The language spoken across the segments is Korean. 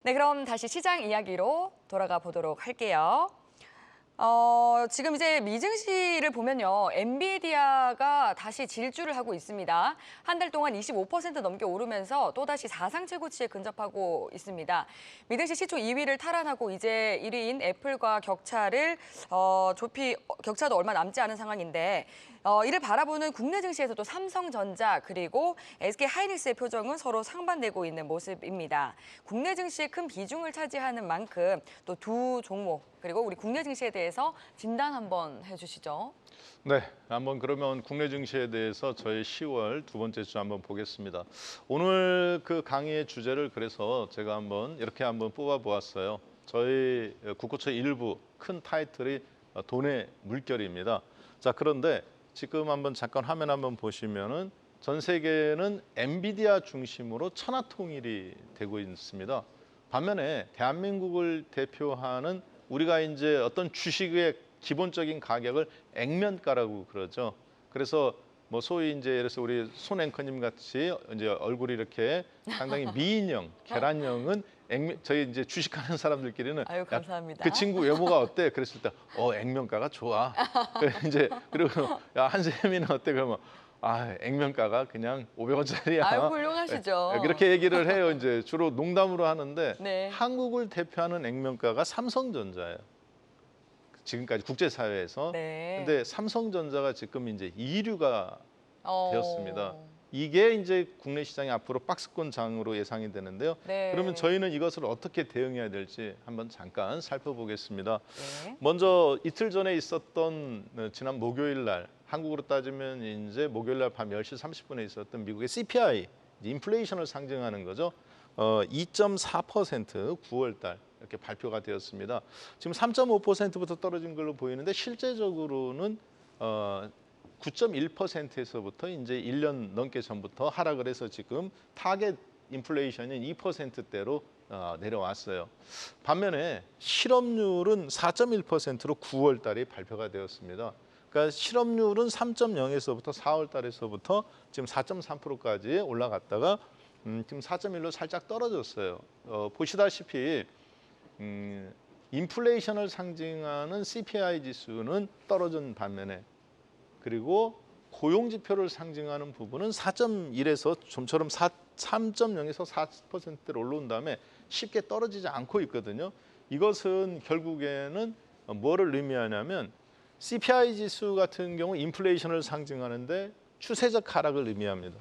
네, 그럼 다시 시장 이야기로 돌아가 보도록 할게요. 지금 이제 미증시를 보면요. 엔비디아가 다시 질주를 하고 있습니다. 한 달 동안 25% 넘게 오르면서 또다시 사상 최고치에 근접하고 있습니다. 미증시 시초 2위를 탈환하고 이제 1위인 애플과 격차도 얼마 남지 않은 상황인데 이를 바라보는 국내 증시에서도 삼성전자 그리고 SK하이닉스의 표정은 서로 상반되고 있는 모습입니다. 국내 증시에 큰 비중을 차지하는 만큼 또 두 종목 그리고 우리 국내 증시에 대해서 진단 한번 해주시죠. 네, 한번 그러면 국내 증시에 대해서 저희 10월 두 번째 주 한번 보겠습니다. 오늘 그 강의의 주제를 그래서 제가 이렇게 한번 뽑아 보았어요. 저희 국고초 일부 큰 타이틀이 돈의 물결입니다. 자, 그런데 지금 잠깐 화면 한번 보시면은 전 세계는 엔비디아 중심으로 천하통일이 되고 있습니다. 반면에 대한민국을 대표하는 우리가 이제 어떤 주식의 기본적인 가격을 액면가라고 그러죠. 그래서 뭐 소위 이제 예를 들어서 우리 손 앵커님 같이 이제 얼굴이 이렇게 상당히 미인형, 계란형은 저희 이제 주식하는 사람들끼리는 아유, 감사합니다. 그 친구 외모가 어때? 그랬을 때 액면가가 좋아. 그리고 야, 한샘이는 어때? 그러면 액면가가 그냥 500원짜리야. 아유, 훌륭하시죠. 그렇게 얘기를 해요. 이제 주로 농담으로 하는데 네. 한국을 대표하는 액면가가 삼성전자예요. 지금까지 국제사회에서. 네. 근데 삼성전자가 지금 이제 2류가 되었습니다. 어. 이게 이제 국내 시장이 앞으로 박스권 장으로 예상이 되는데요. 네. 그러면 저희는 이것을 어떻게 대응해야 될지 한번 잠깐 살펴보겠습니다. 네. 먼저 이틀 전에 있었던 지난 목요일 날 한국으로 따지면 이제 목요일 날 밤 10시 30분에 있었던 미국의 CPI, 인플레이션을 상징하는 거죠. 2.4% 9월 달 이렇게 발표가 되었습니다. 지금 3.5%부터 떨어진 걸로 보이는데 실제적으로는 9.1%에서부터 이제 1년 넘게 전부터 하락을 해서 지금 타겟 인플레이션인 2%대로 내려왔어요. 반면에 실업률은 4.1%로 9월 달에 발표가 되었습니다. 그러니까 실업률은 3.0에서부터 4월 달에서부터 지금 4.3%까지 올라갔다가 지금 4.1로 살짝 떨어졌어요. 보시다시피 인플레이션을 상징하는 CPI 지수는 떨어진 반면에 그리고 고용 지표를 상징하는 부분은 4.1에서 좀처럼 3.0에서 4%대로 올라온 다음에 쉽게 떨어지지 않고 있거든요. 이것은 결국에는 뭐를 의미하냐면 CPI 지수 같은 경우 인플레이션을 상징하는데 추세적 하락을 의미합니다.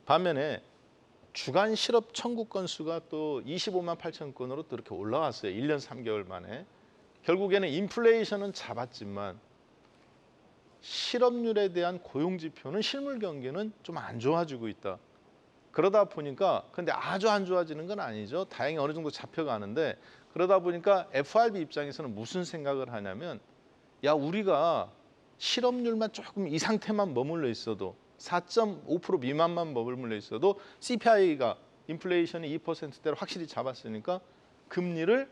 반면에 주간 실업 청구 건수가 또 25만 8천 건으로 또 이렇게 올라왔어요. 1년 3개월 만에. 결국에는 인플레이션은 잡았지만 실업률에 대한 고용 지표는 실물 경기는 좀 안 좋아지고 있다. 그러다 보니까 근데 아주 안 좋아지는 건 아니죠. 다행히 어느 정도 잡혀가는데 그러다 보니까 FRB 입장에서는 무슨 생각을 하냐면 야, 우리가 실업률만 조금 이 상태만 머물러 있어도 4.5% 미만만 머물러 있어도 CPI가 인플레이션이 2%대로 확실히 잡았으니까 금리를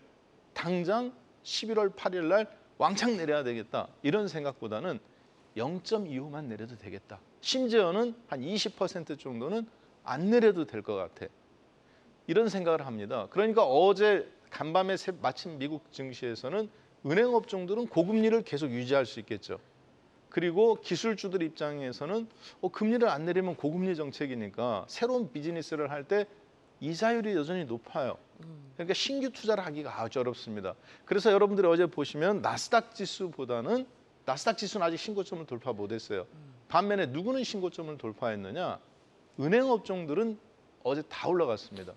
당장 11월 8일 날 왕창 내려야 되겠다. 이런 생각보다는 0.25만 내려도 되겠다. 심지어는 한 20% 정도는 안 내려도 될 것 같아. 이런 생각을 합니다. 그러니까 어제 간밤에 마침 미국 증시에서는 은행 업종들은 고금리를 계속 유지할 수 있겠죠. 그리고 기술주들 입장에서는 금리를 안 내리면 고금리 정책이니까 새로운 비즈니스를 할 때 이자율이 여전히 높아요. 그러니까 신규 투자를 하기가 아주 어렵습니다. 그래서 여러분들이 어제 보시면 나스닥 지수는 아직 신고점을 돌파 못했어요. 반면에 누구는 신고점을 돌파했느냐? 은행 업종들은 어제 다 올라갔습니다.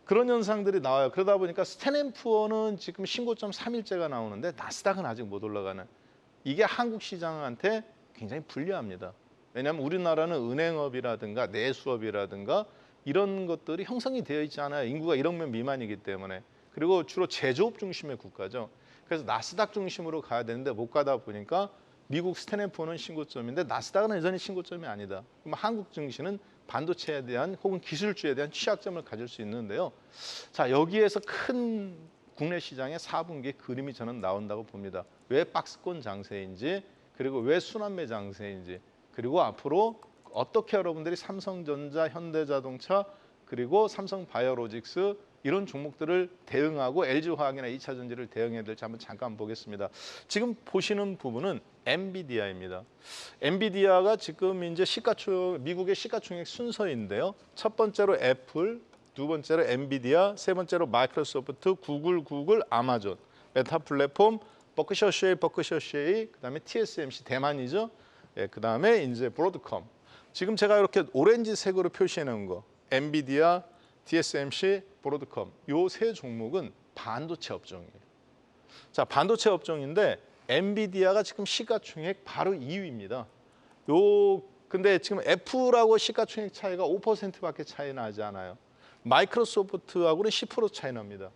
그런 현상들이 나와요. 그러다 보니까 스탠앤푸어는 지금 신고점 3일째가 나오는데 나스닥은 아직 못 올라가는. 이게 한국 시장한테 굉장히 불리합니다. 왜냐하면 우리나라는 은행업이라든가 내수업이라든가 이런 것들이 형성이 되어 있지 않아요. 인구가 1억 명 미만이기 때문에. 그리고 주로 제조업 중심의 국가죠. 그래서 나스닥 중심으로 가야 되는데 못 가다 보니까 미국 스탠앤푸어는 신고점인데 나스닥은 여전히 신고점이 아니다. 그럼 한국 증시는 반도체에 대한 혹은 기술주에 대한 취약점을 가질 수 있는데요. 자, 여기에서 큰 국내 시장의 4분기 그림이 저는 나온다고 봅니다. 왜 박스권 장세인지 그리고 왜 순환매 장세인지 그리고 앞으로 어떻게 여러분들이 삼성전자, 현대자동차 그리고 삼성바이오로직스 이런 종목들을 대응하고 LG화학이나 2차전지를 대응해야 될지 한번 잠깐 보겠습니다. 지금 보시는 부분은 엔비디아입니다. 엔비디아가 지금 이제 미국의 시가총액 순서인데요. 첫 번째로 애플, 두 번째로 엔비디아, 세 번째로 마이크로소프트, 구글, 아마존, 메타 플랫폼, 버크셔쉐이, 그다음에 TSMC 대만이죠. 예, 그다음에 이제 브로드컴. 지금 제가 이렇게 오렌지색으로 표시해 놓은 거, 엔비디아, TSMC, 브로드컴. 요 세 종목은 반도체 업종이에요. 자, 반도체 업종인데 엔비디아가 지금 시가총액 바로 2위입니다. 근데 지금 애플하고 시가총액 차이가 5%밖에 차이 나지 않아요. 마이크로소프트하고는 10% 차이 납니다.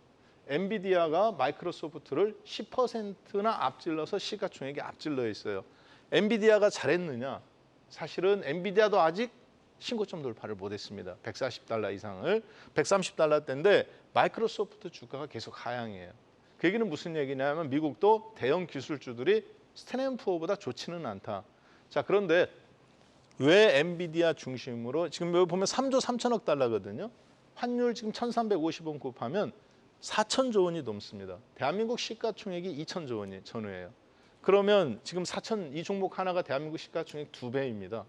엔비디아가 마이크로소프트를 10%나 앞질러서 시가총액이 앞질러 있어요. 엔비디아가 잘했느냐? 사실은 엔비디아도 아직 신고점 돌파를 못했습니다. 140달러 이상을 130달러대인데 마이크로소프트 주가가 계속 하향이에요. 그 얘기는 무슨 얘기냐면 미국도 대형 기술주들이 스탠앤푸어보다 좋지는 않다. 자, 그런데 왜 엔비디아 중심으로 지금 여기 보면 3조 3천억 달러거든요. 환율 지금 1,350원 곱하면 4천조 원이 넘습니다. 대한민국 시가총액이 2천조 원이 전후예요. 그러면 지금 이 종목 하나가 대한민국 시가총액 2배입니다.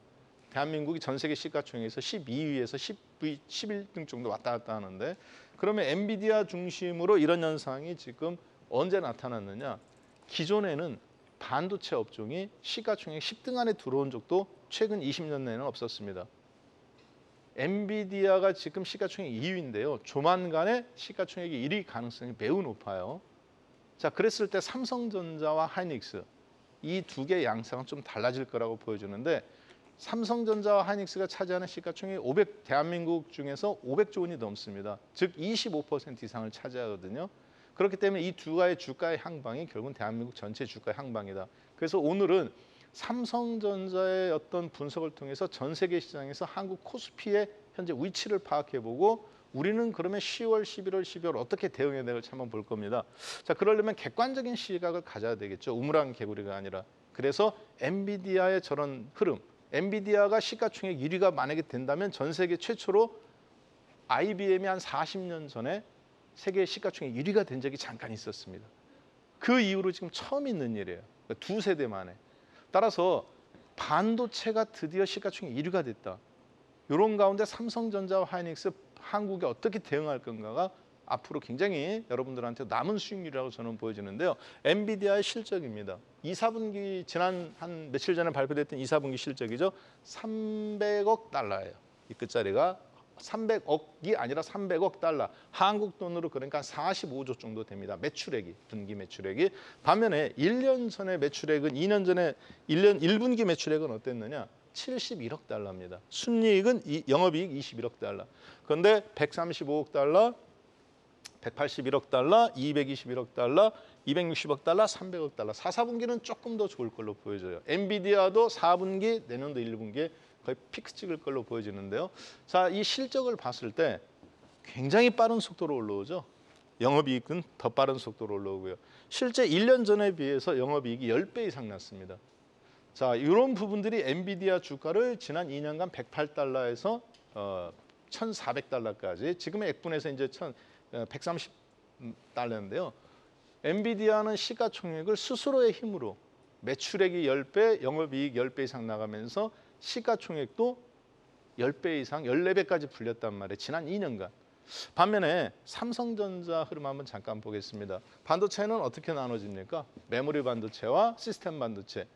대한민국이 전 세계 시가총액에서 12위에서 11등 정도 왔다 갔다 하는데 그러면 엔비디아 중심으로 이런 현상이 지금 언제 나타났느냐? 기존에는 반도체 업종이 시가총액 10등 안에 들어온 적도 최근 20년 내에는 없었습니다. 엔비디아가 지금 시가총액 2위인데요. 조만간에 시가총액이 1위 가능성이 매우 높아요. 자, 그랬을 때 삼성전자와 하이닉스 이 두 개의 양상은 좀 달라질 거라고 보여주는데 삼성전자와 하이닉스가 차지하는 시가총액 대한민국 중에서 500조 원이 넘습니다. 즉 25% 이상을 차지하거든요. 그렇기 때문에 이 두 가지 주가의 향방이 결국은 대한민국 전체 주가의 향방이다. 그래서 오늘은 삼성전자의 어떤 분석을 통해서 전 세계 시장에서 한국 코스피의 현재 위치를 파악해보고 우리는 그러면 10월, 11월, 12월 어떻게 대응해야 될지 한번 볼 겁니다. 자, 그러려면 객관적인 시각을 가져야 되겠죠. 우물안 개구리가 아니라. 그래서 엔비디아의 저런 흐름, 엔비디아가 시가총액 1위가 만약에 된다면 전 세계 최초로 IBM이 한 40년 전에 세계 시가총액 1위가 된 적이 잠깐 있었습니다. 그 이후로 지금 처음 있는 일이에요. 그러니까 두 세대 만에. 따라서 반도체가 드디어 시가총액 1위가 됐다. 이런 가운데 삼성전자와 하이닉스 한국에 어떻게 대응할 건가가 앞으로 굉장히 여러분들한테 남은 수익률이라고 저는 보여지는데요. 엔비디아의 실적입니다. 2, 4분기 지난 한 며칠 전에 발표됐던 2, 4분기 실적이죠. 300억 달러예요. 이 끝자리가 300억이 아니라 300억 달러. 한국 돈으로 그러니까 45조 정도 됩니다. 매출액이, 분기 매출액이. 반면에 1년 전에 매출액은 2년 전에 1분기 매출액은 어땠느냐? 71억 달러입니다. 순이익은 영업이익 21억 달러. 그런데 135억 달러, 181억 달러, 221억 달러, 260억 달러, 300억 달러. 4, 4분기는 조금 더 좋을 걸로 보여져요. 엔비디아도 4분기, 내년도 1분기에 거의 피크 찍을 걸로 보여지는데요. 자, 이 실적을 봤을 때 굉장히 빠른 속도로 올라오죠. 영업이익은 더 빠른 속도로 올라오고요. 실제 1년 전에 비해서 영업이익이 10배 이상 났습니다. 자, 이런 부분들이 엔비디아 주가를 지난 2년간 108달러에서 1,400달러까지 지금의 액분에서 이제 130달러인데요. 엔비디아는 시가총액을 스스로의 힘으로 매출액이 10배, 영업이익 10배 이상 나가면서 시가총액도 10배 이상, 14배까지 불렸단 말이에요. 지난 2년간. 반면에 삼성전자 흐름 한번 잠깐 보겠습니다. 반도체는 어떻게 나눠집니까? 메모리 반도체와 시스템 반도체.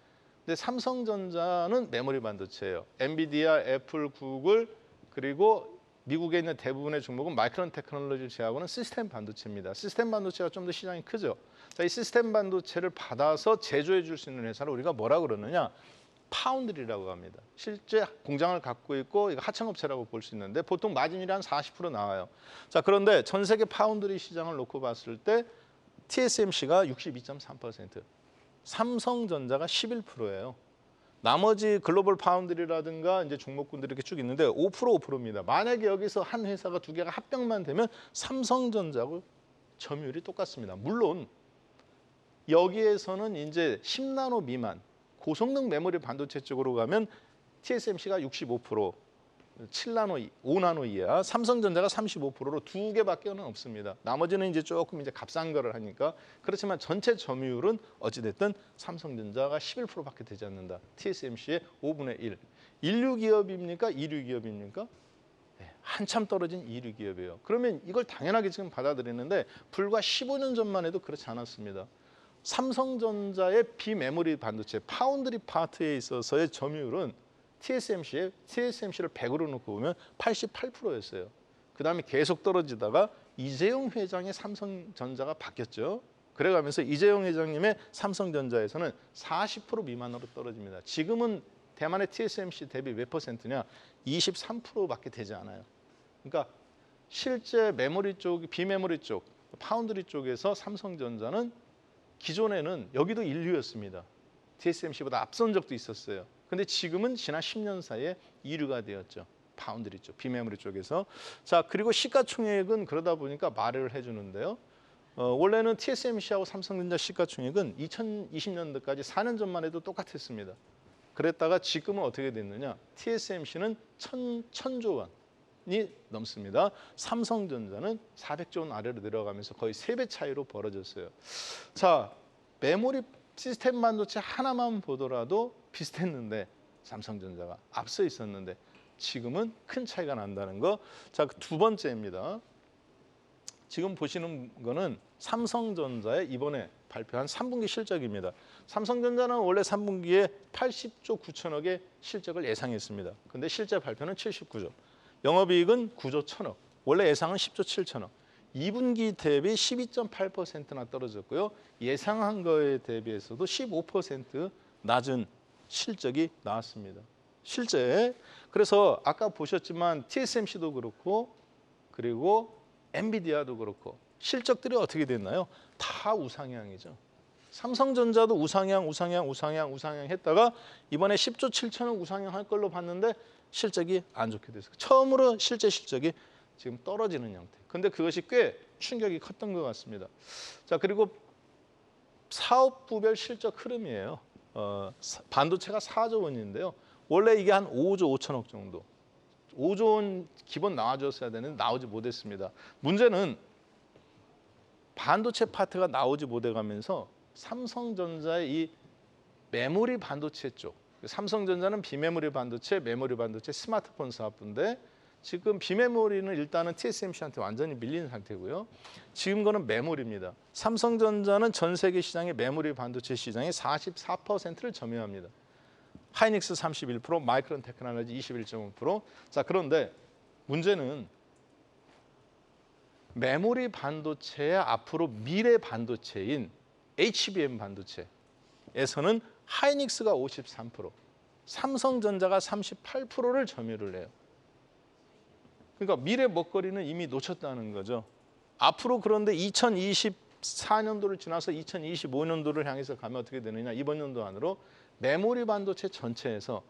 근데 삼성전자는 메모리 반도체예요. 엔비디아, 애플, 구글 그리고 미국에 있는 대부분의 종목은 마이크론 테크놀로지를 제외하고는 시스템 반도체입니다. 시스템 반도체가 좀 더 시장이 크죠. 자, 이 시스템 반도체를 받아서 제조해 줄 수 있는 회사를 우리가 뭐라 그러느냐? 파운드리라고 합니다. 실제 공장을 갖고 있고 이거 하청업체라고 볼 수 있는데 보통 마진율이 한 40% 나와요. 자, 그런데 전 세계 파운드리 시장을 놓고 봤을 때 TSMC가 62.3%, 삼성전자가 11%예요. 나머지 글로벌 파운드리라든가 이제 종목군들이 이렇게 쭉 있는데 5%입니다. 만약에 여기서 한 회사가 두 개가 합병만 되면 삼성전자하고 점유율이 똑같습니다. 물론 여기에서는 이제 10나노 미만 고성능 메모리 반도체 쪽으로 가면 TSMC가 65%, 7나노, 5나노 이하, 삼성전자가 35%로 2개밖에는 없습니다. 나머지는 이제 조금 이제 값싼 거를 하니까. 그렇지만 전체 점유율은 어찌됐든 삼성전자가 11%밖에 되지 않는다. TSMC의 5분의 1. 인류 기업입니까? 이류 기업입니까? 네, 한참 떨어진 이류 기업이에요. 그러면 이걸 당연하게 지금 받아들이는데 불과 15년 전만 해도 그렇지 않았습니다. 삼성전자의 비메모리 반도체, 파운드리 파트에 있어서의 점유율은 TSMC를 100으로 놓고 보면 88%였어요. 그다음에 계속 떨어지다가 이재용 회장의 삼성전자가 바뀌었죠. 그래가면서 이재용 회장님의 삼성전자에서는 40% 미만으로 떨어집니다. 지금은 대만의 TSMC 대비 몇 퍼센트냐? 23%밖에 되지 않아요. 그러니까 실제 메모리 쪽, 비메모리 쪽, 파운드리 쪽에서 삼성전자는 기존에는 여기도 인류였습니다. TSMC보다 앞선 적도 있었어요. 근데 지금은 지난 10년 사이에 2류가 되었죠. 파운드리 쪽, 비메모리 쪽에서. 자, 그리고 시가총액은 그러다 보니까 말을 해주는데요. 원래는 TSMC하고 삼성전자 시가총액은 2020년도까지 4년 전만 해도 똑같았습니다. 그랬다가 지금은 어떻게 됐느냐? TSMC는 1,000조 원이 넘습니다. 삼성전자는 400조 원 아래로 내려가면서 거의 3배 차이로 벌어졌어요. 자, 메모리 시스템 반도체 하나만 보더라도 비슷했는데 삼성전자가 앞서 있었는데 지금은 큰 차이가 난다는 거. 자, 두 번째입니다. 지금 보시는 거는 삼성전자의 이번에 발표한 3분기 실적입니다. 삼성전자는 원래 3분기에 80조 9천억의 실적을 예상했습니다. 근데 실제 발표는 79조. 영업이익은 9조 1천억. 원래 예상은 10조 7천억. 2분기 대비 12.8%나 떨어졌고요. 예상한 거에 대비해서도 15% 낮은 실적이 나왔습니다. 실제 그래서 아까 보셨지만 TSMC도 그렇고 그리고 엔비디아도 그렇고 실적들이 어떻게 됐나요? 다 우상향이죠. 삼성전자도 우상향 했다가 이번에 10조 7천억 우상향할 걸로 봤는데 실적이 안 좋게 됐어요. 처음으로 실제 실적이 지금 떨어지는 형태. 근데 그것이 꽤 충격이 컸던 것 같습니다. 자, 그리고 사업부별 실적 흐름이에요. 반도체가 4조 원인데요. 원래 이게 한 5조 5천억 정도. 5조 원 기본 나와줬어야 되는데 나오지 못했습니다. 문제는 반도체 파트가 나오지 못해가면서 삼성전자의 이 메모리 반도체 쪽, 삼성전자는 비메모리 반도체, 메모리 반도체, 스마트폰 사업부인데 지금 비메모리는 일단은 TSMC한테 완전히 밀린 상태고요. 지금 거는 메모리입니다. 삼성전자는 전 세계 시장의 메모리 반도체 시장의 44%를 점유합니다. 하이닉스 31%, 마이크론 테크놀로지 21.5%. 자, 그런데 문제는 메모리 반도체의 앞으로 미래 반도체인 HBM 반도체에서는 하이닉스가 53%, 삼성전자가 38%를 점유를 해요. 그러니까 미래 먹거리는 이미 놓쳤다는 거죠. 앞으로 그런데 2024년도를 지나서 2025년도를 향해서 가면 어떻게 되느냐. 이번 연도 안으로 메모리 반도체 전체에서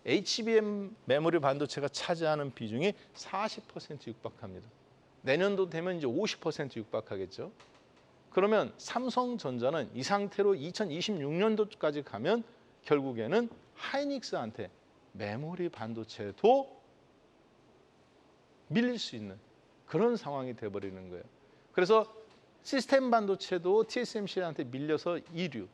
HBM 메모리 반도체가 차지하는 비중이 40% 육박합니다. 내년도 되면 이제 50% 육박하겠죠. 그러면 삼성전자는 이 상태로 2026년도까지 가면 결국에는 하이닉스한테 메모리 반도체도 밀릴 수 있는 그런 상황이 돼버리는 거예요. 그래서 시스템 반도체도 TSMC한테 밀려서 2류,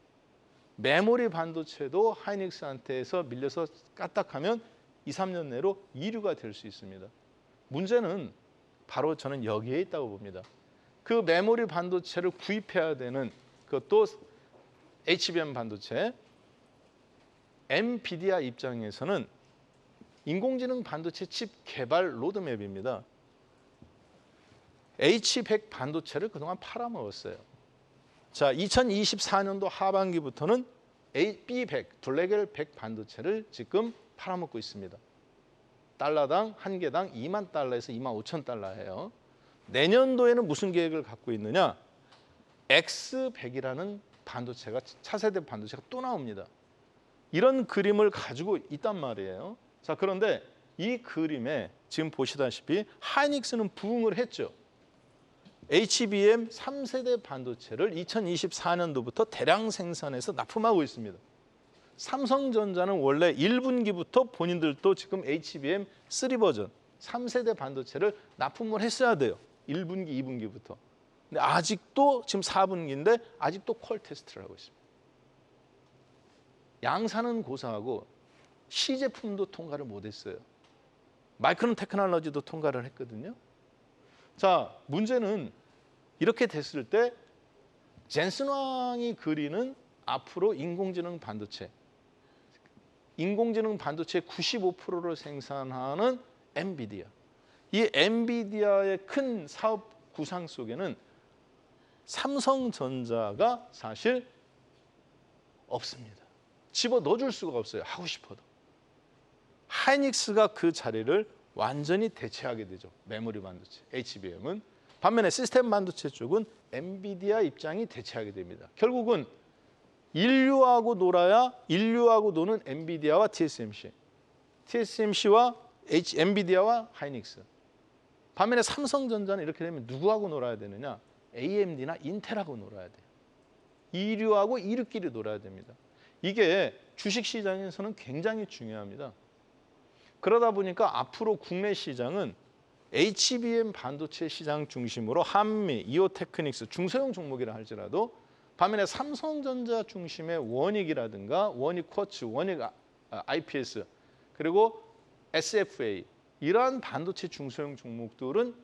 메모리 반도체도 하이닉스한테서 밀려서 까딱하면 2, 3년 내로 2류가 될 수 있습니다. 문제는 바로 저는 여기에 있다고 봅니다. 그 메모리 반도체를 구입해야 되는 그것도 HBM 반도체, 엔비디아 입장에서는 인공지능 반도체 칩 개발 로드맵입니다. H100 반도체를 그동안 팔아먹었어요. 자, 2024년도 하반기부터는 B100, 블랙엘 100 반도체를 지금 팔아먹고 있습니다. 달러당 한 개당 2만 달러에서 2만 5천 달러예요. 내년도에는 무슨 계획을 갖고 있느냐? X100이라는 반도체가 차세대 반도체가 또 나옵니다. 이런 그림을 가지고 있단 말이에요. 자, 그런데 이 그림에 지금 보시다시피 하이닉스는 부응을 했죠. HBM 3세대 반도체를 2024년도부터 대량 생산해서 납품하고 있습니다. 삼성전자는 원래 1분기부터 본인들도 지금 HBM3 버전 3세대 반도체를 납품을 했어야 돼요. 1분기, 2분기부터. 근데 아직도 지금 4분기인데 아직도 퀄 테스트를 하고 있습니다. 양산은 고사하고 시제품도 통과를 못했어요. 마이크론 테크놀로지도 통과를 했거든요. 자, 문제는 이렇게 됐을 때 젠슨 왕이 그리는 앞으로 인공지능 반도체의 95%를 생산하는 엔비디아. 이 엔비디아의 큰 사업 구상 속에는 삼성전자가 사실 없습니다. 집어 넣어줄 수가 없어요. 하고 싶어도. 하이닉스가 그 자리를 완전히 대체하게 되죠. 메모리 반도체, HBM은. 반면에 시스템 반도체 쪽은 엔비디아 입장이 대체하게 됩니다. 결국은 인류하고 노는 엔비디아와 TSMC, TSMC와 엔비디아와 하이닉스. 반면에 삼성전자는 이렇게 되면 누구하고 놀아야 되느냐? AMD나 인텔하고 놀아야 돼요. 이류하고 이류끼리 놀아야 됩니다. 이게 주식시장에서는 굉장히 중요합니다. 그러다 보니까 앞으로 국내 시장은 HBM 반도체 시장 중심으로 한미, 이오테크닉스, 중소형 종목이라 할지라도 반면에 삼성전자 중심의 원익이라든가 원익 쿼츠, 원익 IPS 그리고 SFA 이러한 반도체 중소형 종목들은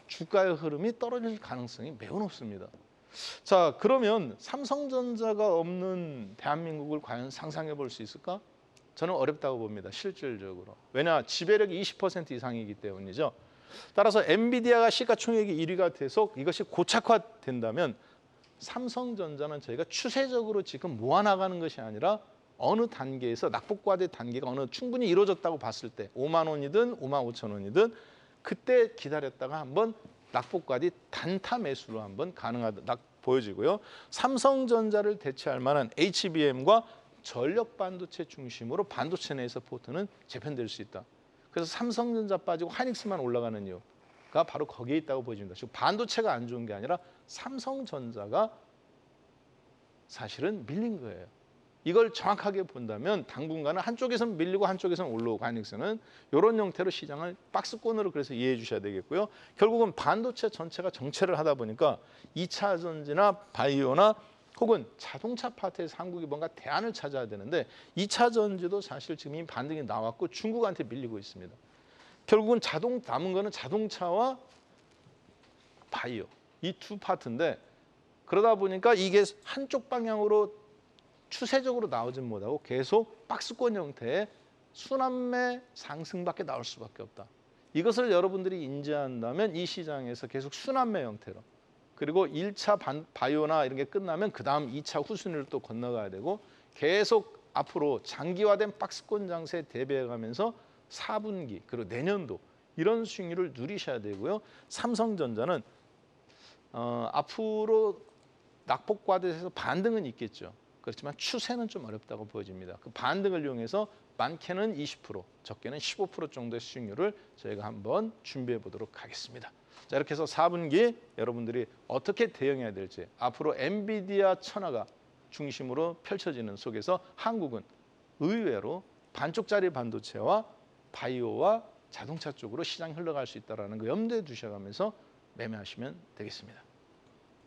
주가의 흐름이 떨어질 가능성이 매우 높습니다. 자, 그러면 삼성전자가 없는 대한민국을 과연 상상해 볼 수 있을까? 저는 어렵다고 봅니다. 실질적으로. 왜냐? 지배력이 20% 이상이기 때문이죠. 따라서 엔비디아가 시가총액이 1위가 돼서 이것이 고착화된다면 삼성전자는 저희가 추세적으로 지금 모아나가는 것이 아니라 어느 단계에서 낙폭과대 단계가 어느 충분히 이루어졌다고 봤을 때 5만 원이든 5만 5천 원이든 그때 기다렸다가 한번 낙폭과대 단타 매수로 한번 가능하다 보여지고요. 삼성전자를 대체할 만한 HBM과 전력 반도체 중심으로 반도체 내에서 포트는 재편될 수 있다. 그래서 삼성전자 빠지고 하이닉스만 올라가는 이유가 바로 거기에 있다고 보여집니다. 즉 반도체가 안 좋은 게 아니라 삼성전자가 사실은 밀린 거예요. 이걸 정확하게 본다면 당분간은 한쪽에서는 밀리고 한쪽에서는 올라오고 하이닉스는 이런 형태로 시장을 박스권으로 그래서 이해해 주셔야 되겠고요. 결국은 반도체 전체가 정체를 하다 보니까 2차 전지나 바이오나 혹은 자동차 파트에서 한국이 뭔가 대안을 찾아야 되는데 2차 전지도 사실 지금 이미 반등이 나왔고 중국한테 밀리고 있습니다. 결국은 남은 거는 자동차와 바이오 이 두 파트인데 그러다 보니까 이게 한쪽 방향으로 추세적으로 나오진 못하고 계속 박스권 형태의 순환매 상승밖에 나올 수밖에 없다. 이것을 여러분들이 인지한다면 이 시장에서 계속 순환매 형태로 그리고 1차 바이오나 이런 게 끝나면 그다음 2차 후순위를 또 건너가야 되고 계속 앞으로 장기화된 박스권 장세에 대비해가면서 4분기 그리고 내년도 이런 수익률을 누리셔야 되고요. 삼성전자는 앞으로 낙폭과대에서 반등은 있겠죠. 그렇지만 추세는 좀 어렵다고 보여집니다. 그 반등을 이용해서 많게는 20%, 적게는 15% 정도의 수익률을 저희가 한번 준비해 보도록 하겠습니다. 자, 이렇게 해서 4분기 여러분들이 어떻게 대응해야 될지 앞으로 엔비디아 천하가 중심으로 펼쳐지는 속에서 한국은 의외로 반쪽짜리 반도체와 바이오와 자동차 쪽으로 시장이 흘러갈 수 있다는 거 염두에 두셔가면서 매매하시면 되겠습니다.